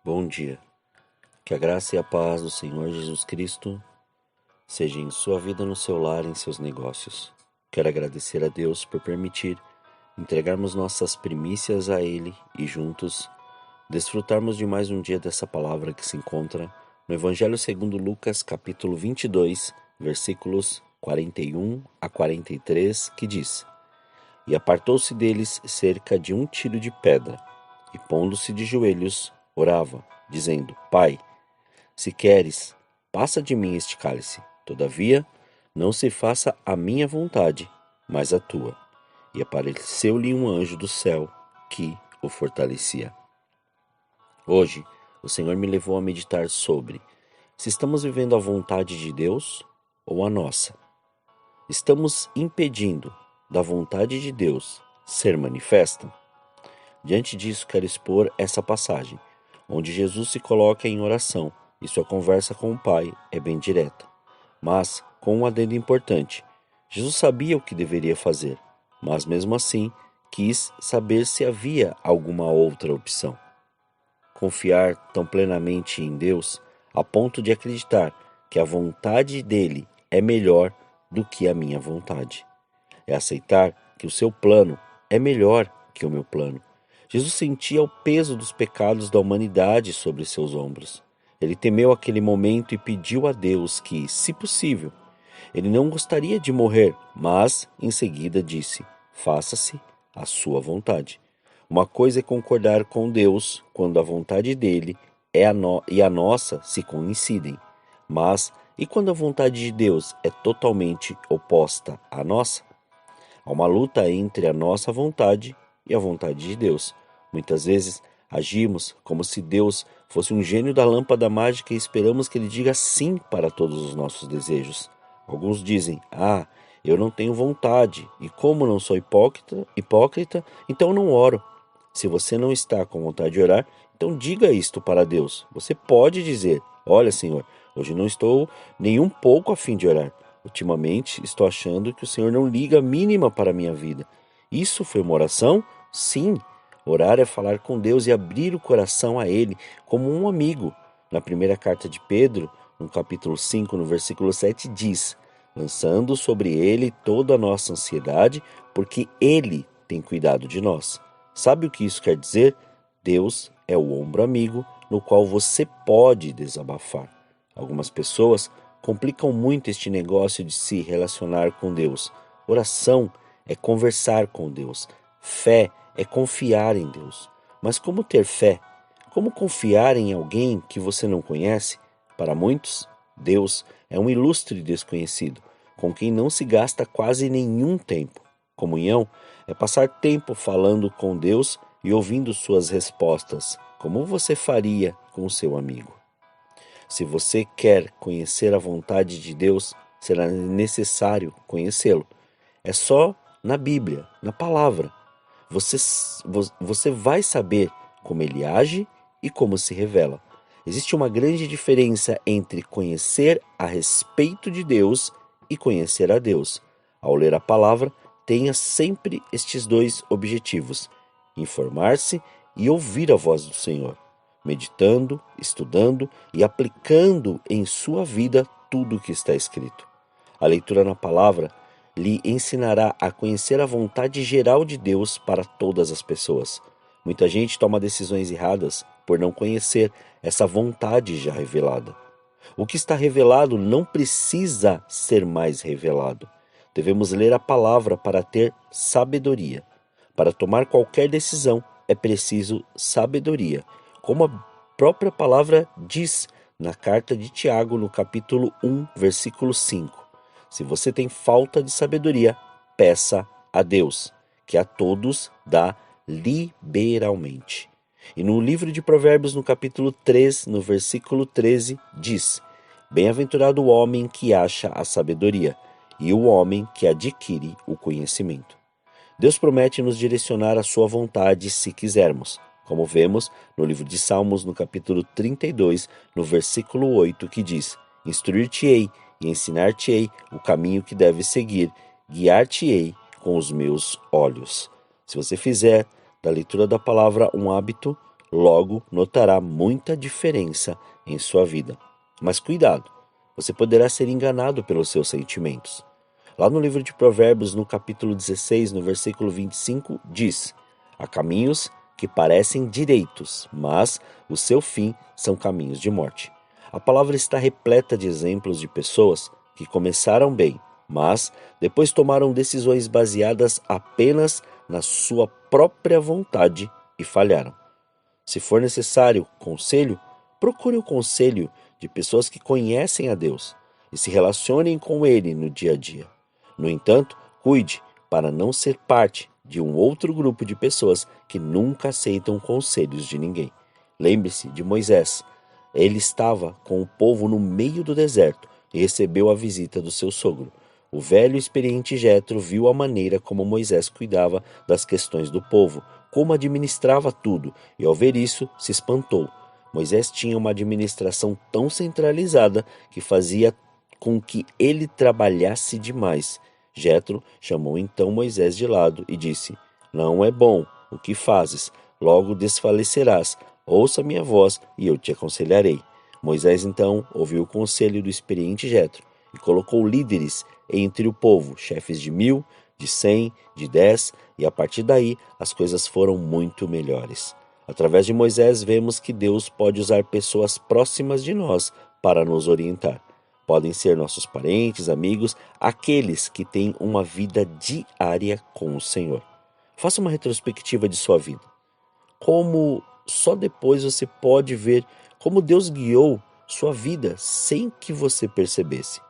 Bom dia. Que a graça e a paz do Senhor Jesus Cristo seja em sua vida, no seu lar, em seus negócios. Quero agradecer a Deus por permitir entregarmos nossas primícias a Ele e juntos desfrutarmos de mais um dia dessa palavra que se encontra no Evangelho segundo Lucas, capítulo 22, versículos 41 a 43, que diz: E apartou-se deles cerca de 1 tiro de pedra, e pondo-se de joelhos, orava, dizendo: Pai, se queres, passa de mim este cálice. Todavia, não se faça a minha vontade, mas a tua. E apareceu-lhe um anjo do céu que o fortalecia. Hoje, o Senhor me levou a meditar sobre se estamos vivendo a vontade de Deus ou a nossa. Estamos impedindo da vontade de Deus ser manifesta? Diante disso, quero expor essa passagem, onde Jesus se coloca em oração e sua conversa com o Pai é bem direta, mas com um adendo importante. Jesus sabia o que deveria fazer, mas mesmo assim quis saber se havia alguma outra opção. Confiar tão plenamente em Deus a ponto de acreditar que a vontade dele é melhor do que a minha vontade. É aceitar que o seu plano é melhor que o meu plano. Jesus sentia o peso dos pecados da humanidade sobre seus ombros. Ele temeu aquele momento e pediu a Deus que, se possível, ele não gostaria de morrer, mas em seguida disse: Faça-se a sua vontade. Uma coisa é concordar com Deus quando a vontade dele e a nossa se coincidem. Mas e quando a vontade de Deus é totalmente oposta à nossa? Há uma luta entre a nossa vontade e a vontade de Deus. Muitas vezes agimos como se Deus fosse um gênio da lâmpada mágica e esperamos que ele diga sim para todos os nossos desejos. Alguns dizem: eu não tenho vontade, e como não sou hipócrita, então não oro. Se você não está com vontade de orar, então diga isto para Deus. Você pode dizer: Olha, Senhor, hoje não estou nem um pouco a fim de orar. Ultimamente estou achando que o Senhor não liga a mínima para a minha vida. Isso foi uma oração? Sim. Orar é falar com Deus e abrir o coração a Ele como um amigo. Na primeira carta de Pedro, no capítulo 5, no versículo 7, diz: lançando sobre Ele toda a nossa ansiedade, porque Ele tem cuidado de nós. Sabe o que isso quer dizer? Deus é o ombro amigo no qual você pode desabafar. Algumas pessoas complicam muito este negócio de se relacionar com Deus. Oração é conversar com Deus. Fé é confiar em Deus. Mas como ter fé? Como confiar em alguém que você não conhece? Para muitos, Deus é um ilustre desconhecido, com quem não se gasta quase nenhum tempo. Comunhão é passar tempo falando com Deus e ouvindo suas respostas, como você faria com seu amigo. Se você quer conhecer a vontade de Deus, será necessário conhecê-lo. É só na Bíblia, na palavra. Você vai saber como ele age e como se revela. Existe uma grande diferença entre conhecer a respeito de Deus e conhecer a Deus. Ao ler a palavra, tenha sempre estes dois objetivos: informar-se e ouvir a voz do Senhor, meditando, estudando e aplicando em sua vida tudo o que está escrito. A leitura na palavra lhe ensinará a conhecer a vontade geral de Deus para todas as pessoas. Muita gente toma decisões erradas por não conhecer essa vontade já revelada. O que está revelado não precisa ser mais revelado. Devemos ler a palavra para ter sabedoria. Para tomar qualquer decisão é preciso sabedoria, como a própria palavra diz na carta de Tiago, no capítulo 1, versículo 5. Se você tem falta de sabedoria, peça a Deus, que a todos dá liberalmente. E no livro de Provérbios, no capítulo 3, no versículo 13, diz: Bem-aventurado o homem que acha a sabedoria, e o homem que adquire o conhecimento. Deus promete nos direcionar à sua vontade se quisermos, como vemos no livro de Salmos, no capítulo 32, no versículo 8, que diz: Instruir-te-ei e ensinar-te-ei o caminho que deves seguir, guiar-te-ei com os meus olhos. Se você fizer da leitura da palavra um hábito, logo notará muita diferença em sua vida. Mas cuidado, você poderá ser enganado pelos seus sentimentos. Lá no livro de Provérbios, no capítulo 16, no versículo 25, diz: há caminhos que parecem direitos, mas o seu fim são caminhos de morte. A palavra está repleta de exemplos de pessoas que começaram bem, mas depois tomaram decisões baseadas apenas na sua própria vontade e falharam. Se for necessário conselho, procure o conselho de pessoas que conhecem a Deus e se relacionem com Ele no dia a dia. No entanto, cuide para não ser parte de um outro grupo de pessoas que nunca aceitam conselhos de ninguém. Lembre-se de Moisés. Ele estava com o povo no meio do deserto e recebeu a visita do seu sogro. O velho e experiente Jetro viu a maneira como Moisés cuidava das questões do povo, como administrava tudo, e ao ver isso, se espantou. Moisés tinha uma administração tão centralizada que fazia com que ele trabalhasse demais. Jetro chamou então Moisés de lado e disse: não é bom o que fazes, logo desfalecerás. Ouça minha voz e eu te aconselharei. Moisés então ouviu o conselho do experiente Jetro e colocou líderes entre o povo, chefes de 1.000, de 100, de 10, e a partir daí as coisas foram muito melhores. Através de Moisés vemos que Deus pode usar pessoas próximas de nós para nos orientar. Podem ser nossos parentes, amigos, aqueles que têm uma vida diária com o Senhor. Faça uma retrospectiva de sua vida. Como só depois você pode ver como Deus guiou sua vida sem que você percebesse.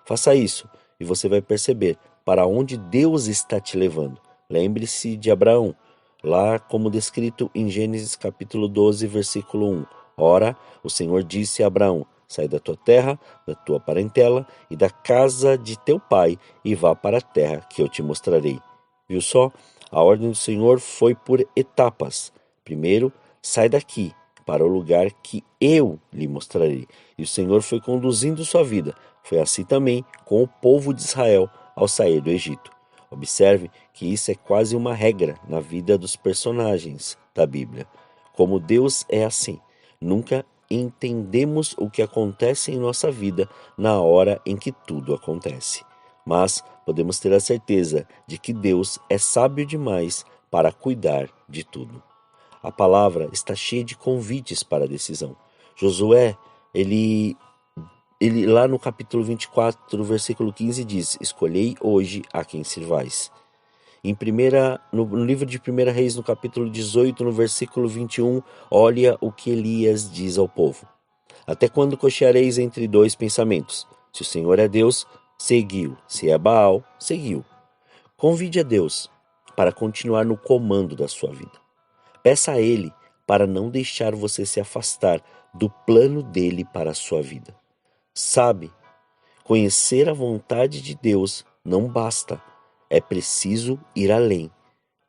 Faça isso e você vai perceber para onde Deus está te levando. Lembre-se de Abraão, lá como descrito em Gênesis capítulo 12, versículo 1. Ora, o Senhor disse a Abraão: sai da tua terra, da tua parentela e da casa de teu pai e vá para a terra que eu te mostrarei. Viu só? A ordem do Senhor foi por etapas. Primeiro, sai daqui para o lugar que eu lhe mostrarei. E o Senhor foi conduzindo sua vida. Foi assim também com o povo de Israel ao sair do Egito. Observe que isso é quase uma regra na vida dos personagens da Bíblia. Como Deus é assim, nunca entendemos o que acontece em nossa vida na hora em que tudo acontece. Mas podemos ter a certeza de que Deus é sábio demais para cuidar de tudo. A palavra está cheia de convites para a decisão. Josué, ele lá no capítulo 24, versículo 15 diz: escolhei hoje a quem servais. No livro de 1 Reis, no capítulo 18, no versículo 21, olha o que Elias diz ao povo: até quando cocheareis entre dois pensamentos? Se o Senhor é Deus, seguiu. Se é Baal, seguiu. Convide a Deus para continuar no comando da sua vida. Peça a Ele para não deixar você se afastar do plano dele para a sua vida. Sabe, conhecer a vontade de Deus não basta. É preciso ir além.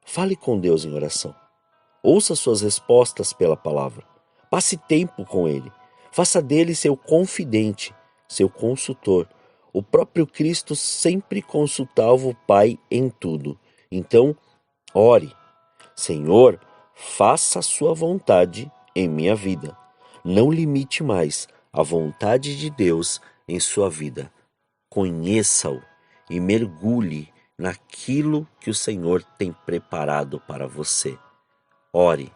Fale com Deus em oração. Ouça suas respostas pela palavra. Passe tempo com Ele. Faça dele seu confidente, seu consultor. O próprio Cristo sempre consultava o Pai em tudo. Então, ore. Senhor, faça a sua vontade em minha vida. Não limite mais a vontade de Deus em sua vida. Conheça-o e mergulhe naquilo que o Senhor tem preparado para você. Ore,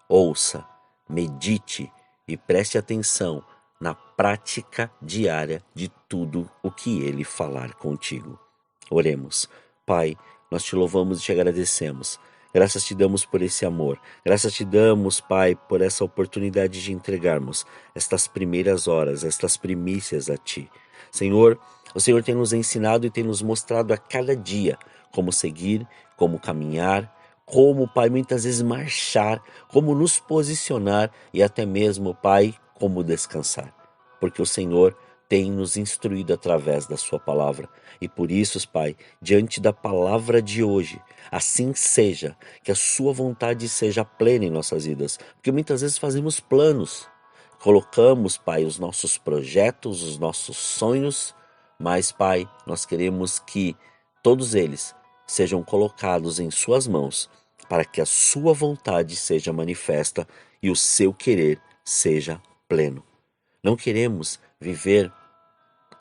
ouça, medite e preste atenção na prática diária de tudo o que Ele falar contigo. Oremos. Pai, nós te louvamos e te agradecemos. Graças te damos por esse amor. Graças te damos, Pai, por essa oportunidade de entregarmos estas primeiras horas, estas primícias a Ti. Senhor, o Senhor tem nos ensinado e tem nos mostrado a cada dia como seguir, como caminhar, como, Pai, muitas vezes marchar, como nos posicionar e até mesmo, Pai, como descansar. Porque o Senhor tem nos instruído através da sua palavra. E por isso, Pai, diante da palavra de hoje, assim seja, que a sua vontade seja plena em nossas vidas. Porque muitas vezes fazemos planos, colocamos, Pai, os nossos projetos, os nossos sonhos, mas, Pai, nós queremos que todos eles sejam colocados em suas mãos, para que a sua vontade seja manifesta e o seu querer seja pleno. Não queremos viver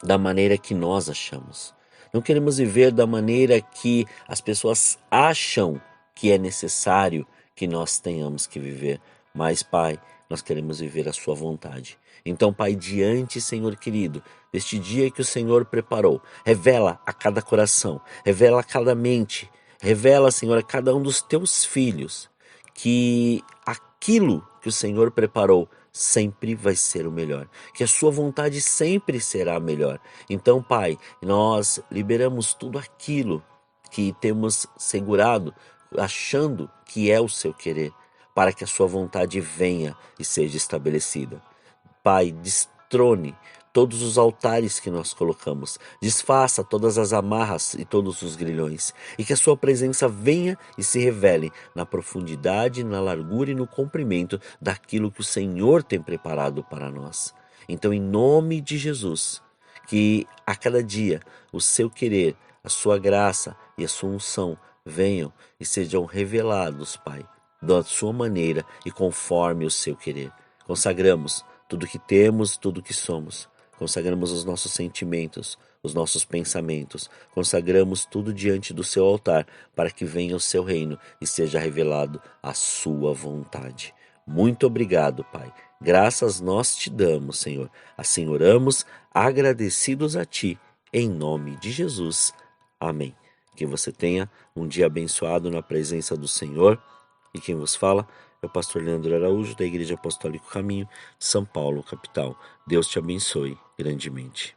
da maneira que nós achamos. Não queremos viver da maneira que as pessoas acham que é necessário que nós tenhamos que viver. Mas, Pai, nós queremos viver a sua vontade. Então, Pai, diante, Senhor querido, deste dia que o Senhor preparou, revela a cada coração, revela a cada mente, revela, Senhor, a cada um dos teus filhos que aquilo que o Senhor preparou sempre vai ser o melhor, que a sua vontade sempre será a melhor. Então, Pai, nós liberamos tudo aquilo que temos segurado, achando que é o seu querer, para que a sua vontade venha e seja estabelecida. Pai, destrone todos os altares que nós colocamos, desfaça todas as amarras e todos os grilhões, e que a sua presença venha e se revele na profundidade, na largura e no comprimento daquilo que o Senhor tem preparado para nós. Então, em nome de Jesus, que a cada dia o seu querer, a sua graça e a sua unção venham e sejam revelados, Pai, da sua maneira e conforme o seu querer. Consagramos tudo que temos, tudo que somos. Consagramos os nossos sentimentos, os nossos pensamentos. Consagramos tudo diante do seu altar para que venha o seu reino e seja revelado a sua vontade. Muito obrigado, Pai. Graças nós te damos, Senhor. Assim oramos, agradecidos a ti, em nome de Jesus. Amém. Que você tenha um dia abençoado na presença do Senhor. E quem vos fala é o pastor Leandro Araújo, da Igreja Apostólica Caminho de São Paulo, capital. Deus te abençoe grandemente.